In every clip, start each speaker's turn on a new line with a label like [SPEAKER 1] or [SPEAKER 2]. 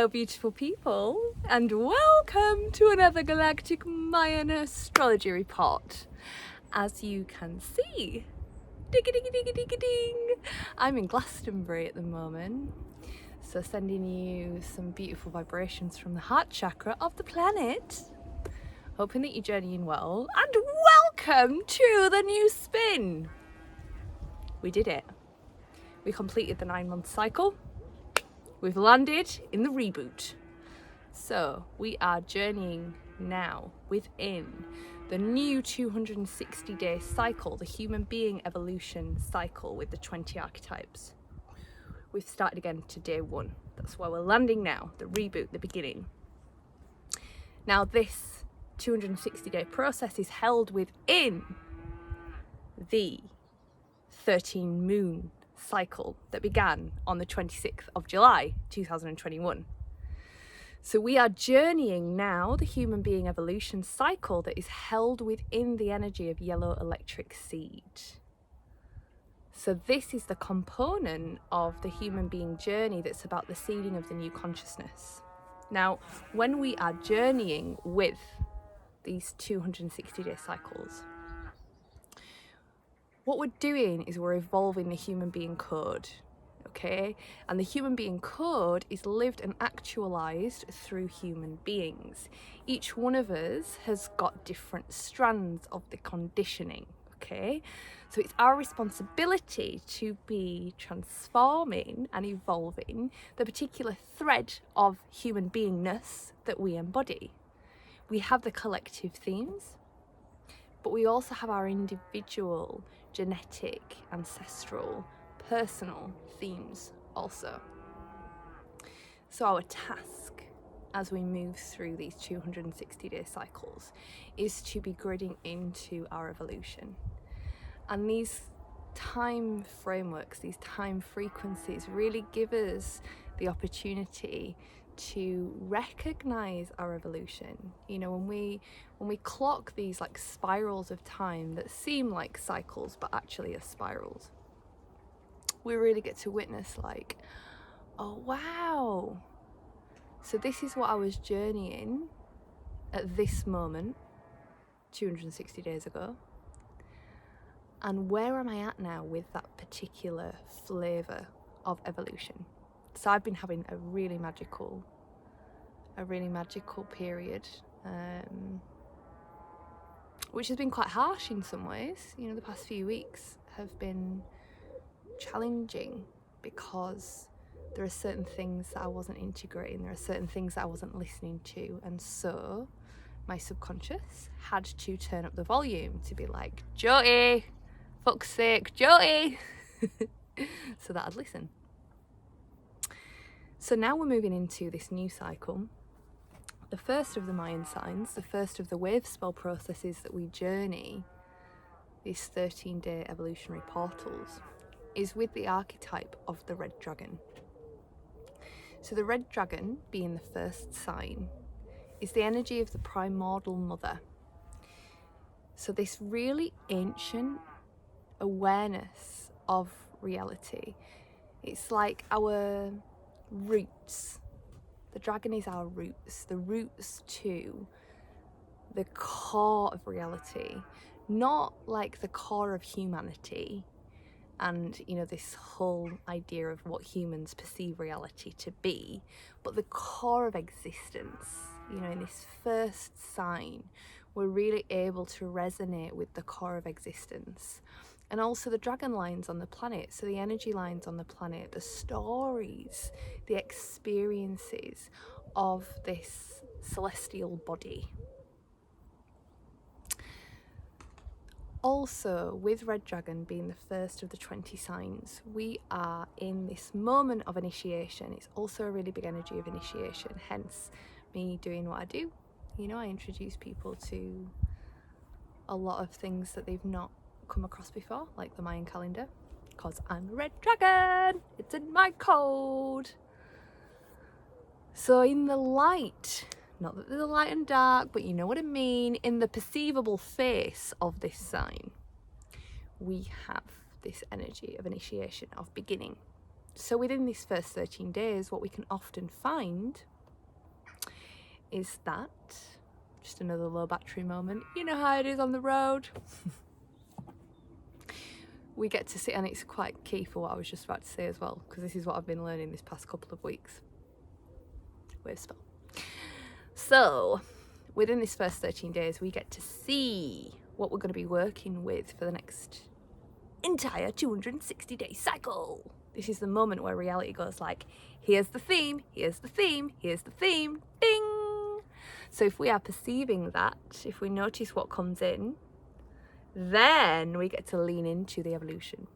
[SPEAKER 1] Hello beautiful people, and welcome to another Galactic Mayan Astrology report. As you can see, ding, I'm in Glastonbury at the moment, so sending you some beautiful vibrations from the heart chakra of the planet, hoping that you're journeying well, and welcome to the new spin. We did it. We completed the 9-month cycle. We've landed in the reboot. So we are journeying now within the new 260-day cycle, the human being evolution cycle with the 20 archetypes. We've started again to day 1. That's where we're landing now, the reboot, the beginning. Now this 260-day process is held within the 13 moon cycle that began on the 26th of July 2021. So we are journeying now the human being evolution cycle that is held within the energy of yellow electric seed. So this is the component of the human being journey that's about the seeding of the new consciousness. Now, when we are journeying with these 260-day cycles, what we're doing is we're evolving the human being code, okay? And the human being code is lived and actualized through human beings. Each one of us has got different strands of the conditioning, okay? So it's our responsibility to be transforming and evolving the particular thread of human beingness that we embody. We have the collective themes, but we also have our individual, genetic, ancestral, personal themes also. So our task as we move through these 260-day cycles is to be gridding into our evolution. And these time frameworks, these time frequencies really give us the opportunity to recognize our evolution. You know, when we clock these like spirals of time that seem like cycles but actually are spirals, we really get to witness like, oh wow, so this is what I was journeying at this moment 260 days ago, and where am I at now with that particular flavor of evolution. So I've been having a really magical period, which has been quite harsh in some ways. You know, the past few weeks have been challenging because there are certain things that I wasn't integrating, there are certain things that I wasn't listening to, and so my subconscious had to turn up the volume to be like, Jyoti, fuck's sake, Jyoti, so that I'd listen. So now we're moving into this new cycle, the first of the Mayan signs, the first of the Wavespell processes that we journey, these 13-day evolutionary portals, is with the archetype of the red dragon. So the red dragon, being the first sign, is the energy of the primordial mother. So this really ancient awareness of reality. It's like our roots. The dragon is our roots, the roots to the core of reality, not like the core of humanity and, you know, this whole idea of what humans perceive reality to be, but the core of existence. You know, in this first sign, we're really able to resonate with the core of existence. And also the dragon lines on the planet, so the energy lines on the planet, the stories, the experiences of this celestial body. Also, with Red Dragon being the first of the 20 signs, we are in this moment of initiation. It's also a really big energy of initiation, hence me doing what I do. You know, I introduce people to a lot of things that they've not come across before, like the Mayan calendar, because I'm a red dragon, it's in my code. So in the light, not that there's a light and dark, but you know what I mean, in the perceivable face of this sign, we have this energy of initiation, of beginning. So within these first 13 days, what we can often find is that. Just another low battery moment. You know how it is on the road. We get to see, and it's quite key for what I was just about to say as well, because this is what I've been learning this past couple of weeks. Wavespell. So, within this first 13 days, we get to see what we're going to be working with for the next entire 260-day cycle. This is the moment where reality goes like, here's the theme, here's the theme, here's the theme, ding! So if we are perceiving that, if we notice what comes in, then we get to lean into the evolution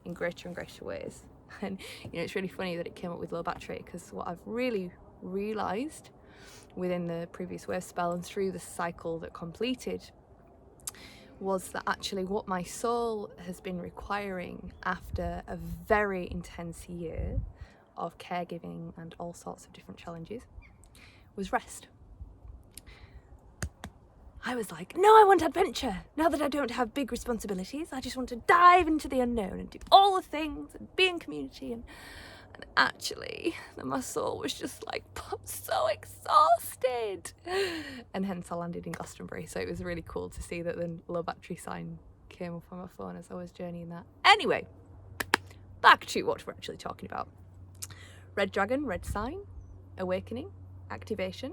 [SPEAKER 1] in greater and greater ways. And it's really funny that it came up with low battery, because what I've really realised within the previous Wavespell and through the cycle that completed was that actually what my soul has been requiring after a very intense year of caregiving and all sorts of different challenges was rest. I was like, no, I want adventure. Now that I don't have big responsibilities, I just want to dive into the unknown and do all the things and be in community. And actually, my soul was just like, I'm so exhausted. And hence I landed in Glastonbury. So it was really cool to see that the low battery sign came up on my phone as I was journeying that. Anyway, back to what we're actually talking about. Red dragon, red sign, awakening, activation.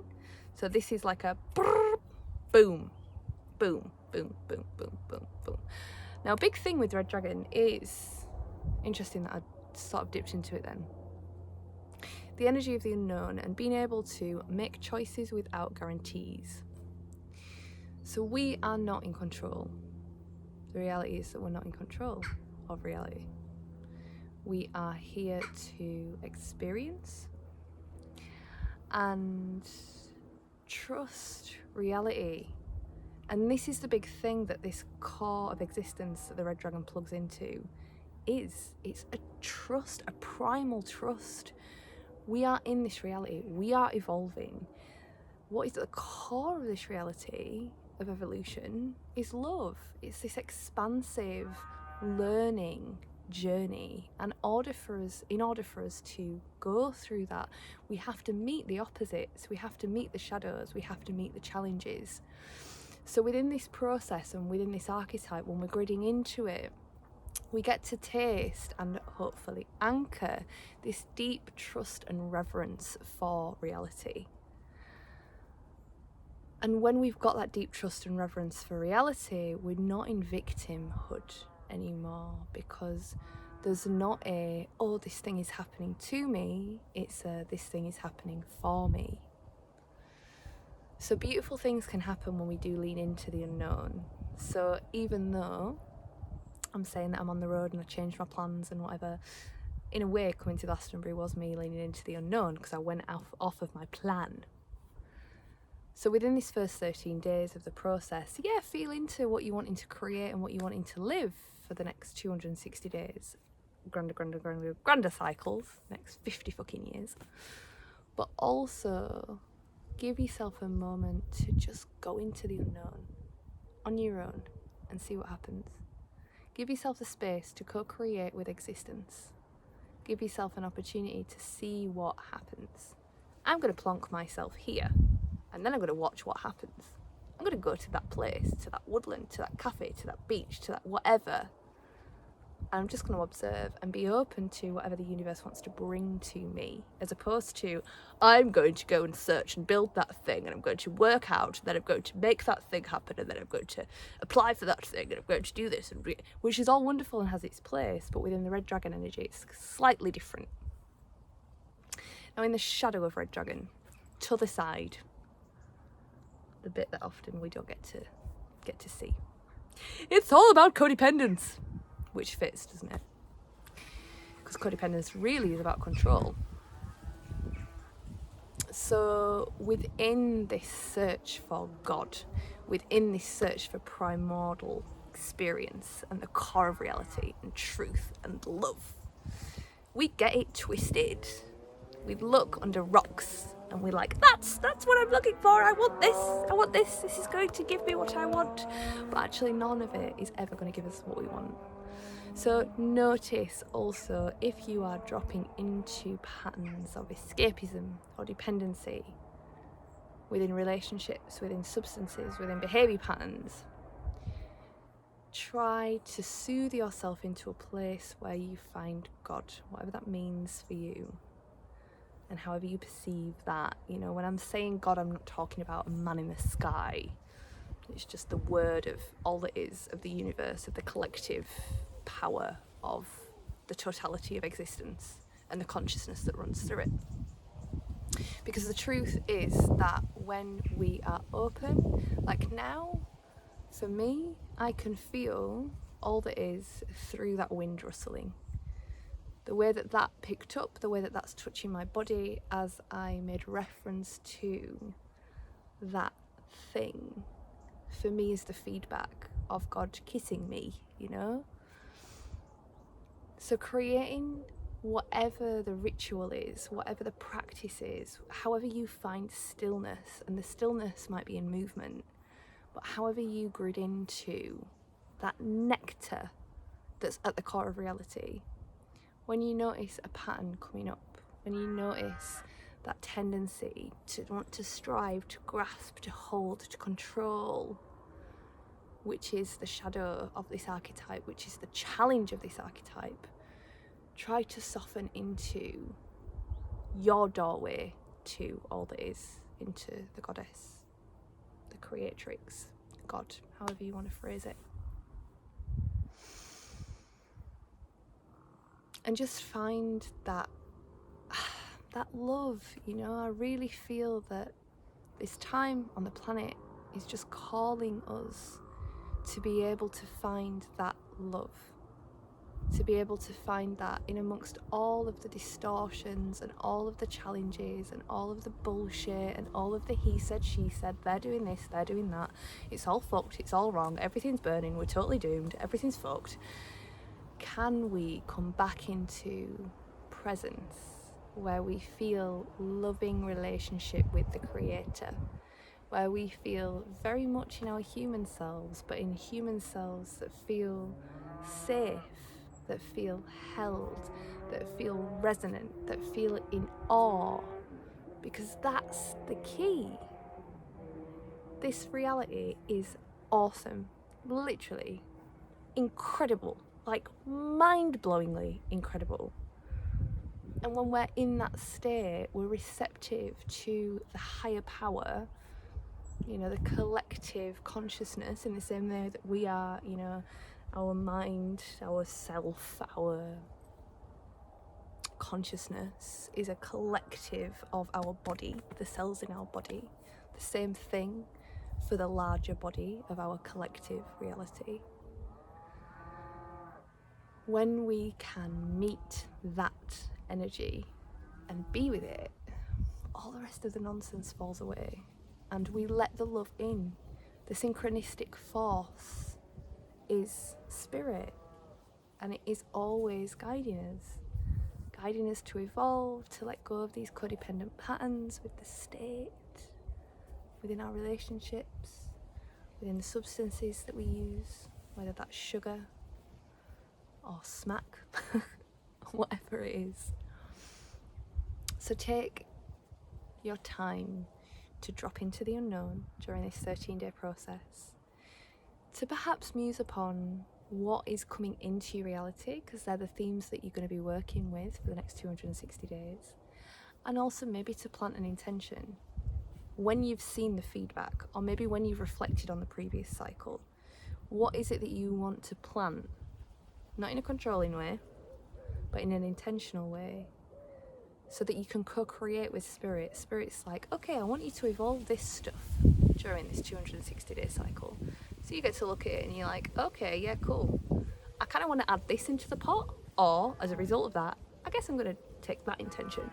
[SPEAKER 1] So this is like a boom, boom, boom, boom, boom, boom, boom. Now, a big thing with red dragon is, interesting that I sort of dipped into it then, the energy of the unknown and being able to make choices without guarantees. So we are not in control. The reality is that we're not in control of reality. We are here to experience and trust reality. And this is the big thing that this core of existence that the red dragon plugs into is. It's a trust, a primal trust. We are in this reality. We are evolving. What is at the core of this reality of evolution is love. It's this expansive learning journey. And in order for us to go through that, we have to meet the opposites. We have to meet the shadows. We have to meet the challenges. So within this process and within this archetype, when we're gridding into it, we get to taste and hopefully anchor this deep trust and reverence for reality. And when we've got that deep trust and reverence for reality, we're not in victimhood anymore, because there's not a, oh, this thing is happening to me, it's a, this thing is happening for me. So beautiful things can happen when we do lean into the unknown. So even though I'm saying that I'm on the road and I changed my plans and whatever, in a way coming to Glastonbury was me leaning into the unknown, because I went off of my plan. So within this first 13 days of the process, feel into what you're wanting to create and what you're wanting to live for the next 260 days. Grander cycles, next 50 fucking years. But also give yourself a moment to just go into the unknown on your own and see what happens. Give yourself the space to co-create with existence. Give yourself an opportunity to see what happens. I'm going to plonk myself here, and then I'm going to watch what happens. I'm going to go to that place, to that woodland, to that cafe, to that beach, to that whatever. And I'm just going to observe and be open to whatever the universe wants to bring to me, as opposed to, I'm going to go and search and build that thing, and I'm going to work out, and then I'm going to make that thing happen, and then I'm going to apply for that thing, and I'm going to do this, which is all wonderful and has its place, but within the red dragon energy, it's slightly different. Now, in the shadow of red dragon, to the side, the bit that often we don't get to see, it's all about codependence. Which fits, doesn't it? Because codependence really is about control. So within this search for God, within this search for primordial experience and the core of reality and truth and love, we get it twisted. We look under rocks and we're like, that's what I'm looking for. I want this. This is going to give me what I want. But actually none of it is ever going to give us what we want. So notice also if you are dropping into patterns of escapism or dependency, within relationships, within substances, within behaviour patterns. Try to soothe yourself into a place where you find God, whatever that means for you, and however you perceive that. You know, when I'm saying God, I'm not talking about a man in the sky. It's just the word of all that is, of the universe, of the collective power of the totality of existence and the consciousness that runs through it. Because the truth is that when we are open, like now, for me, I can feel all that is through that wind rustling. The way that that picked up, the way that that's touching my body as I made reference to that thing, for me is the feedback of God kissing me, you know? So creating whatever the ritual is, whatever the practice is, however you find stillness, and the stillness might be in movement, but however you grid into that nectar that's at the core of reality, when you notice a pattern coming up, when you notice that tendency to want to strive, to grasp, to hold, to control, which is the shadow of this archetype, which is the challenge of this archetype, try to soften into your doorway to all that is, into the goddess, the creatrix, God, however you want to phrase it. And just find that love, you know. I really feel that this time on the planet is just calling us to be able to find that love, to be able to find that in amongst all of the distortions and all of the challenges and all of the bullshit and all of the he said, she said, they're doing this, they're doing that, it's all fucked, it's all wrong, everything's burning, we're totally doomed, everything's fucked. Can we come back into presence where we feel loving relationship with the Creator, where we feel very much in our human selves, but in human selves that feel safe, that feel held, that feel resonant, that feel in awe, because that's the key. This reality is awesome, literally incredible, like mind-blowingly incredible. And when we're in that state, we're receptive to the higher power, you know, the collective consciousness, in the same way that we are, you know, our mind, our self, our consciousness is a collective of our body, the cells in our body. The same thing for the larger body of our collective reality. When we can meet that energy and be with it, all the rest of the nonsense falls away, and we let the love in. The synchronistic force is spirit, and it is always guiding us to evolve, to let go of these codependent patterns with the state, within our relationships, within the substances that we use, whether that's sugar or smack, whatever it is. So take your time to drop into the unknown during this 13-day process, to perhaps muse upon what is coming into your reality, because they're the themes that you're going to be working with for the next 260 days, and also maybe to plant an intention when you've seen the feedback, or maybe when you've reflected on the previous cycle. What is it that you want to plant? Not in a controlling way, but in an intentional way, so that you can co-create with spirit. Spirit's like, okay, I want you to evolve this stuff during this 260-day cycle. So you get to look at it and you're like, okay, yeah, cool. I kind of want to add this into the pot, or as a result of that, I guess I'm going to take that intention,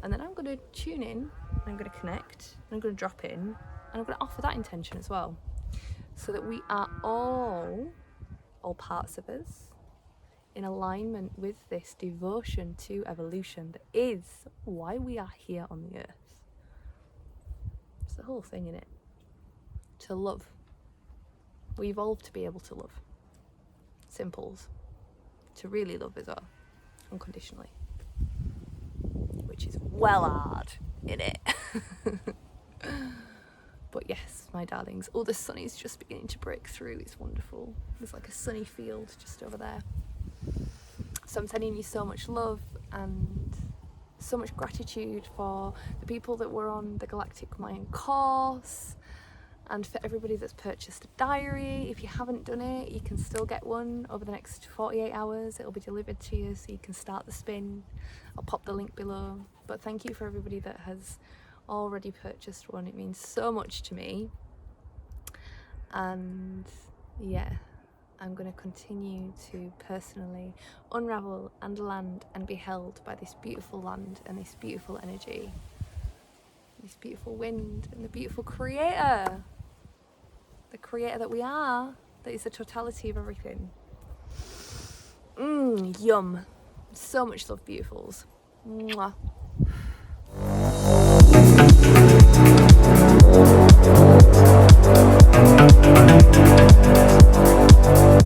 [SPEAKER 1] and then I'm going to tune in, and I'm going to connect, and I'm going to drop in, and I'm going to offer that intention as well, so that we are all parts of us, in alignment with this devotion to evolution that is why we are here on the earth. It's the whole thing in it. To love. We evolved to be able to love. Simples. To really love as well. Unconditionally. Which is well hard, innit? But yes, my darlings, the sun is just beginning to break through. It's wonderful. There's like a sunny field just over there. So I'm sending you so much love and so much gratitude for the people that were on the Galactic Mayan course, and for everybody that's purchased a diary. If you haven't done it, you can still get one over the next 48 hours. It'll be delivered to you so you can start the spin. I'll pop the link below. But thank you for everybody that has already purchased one. It means so much to me. And yeah, I'm going to continue to personally unravel and land and be held by this beautiful land and this beautiful energy, this beautiful wind and the beautiful creator. The creator that we are, that is the totality of everything. Yum. So much love, beautifuls. Mwah.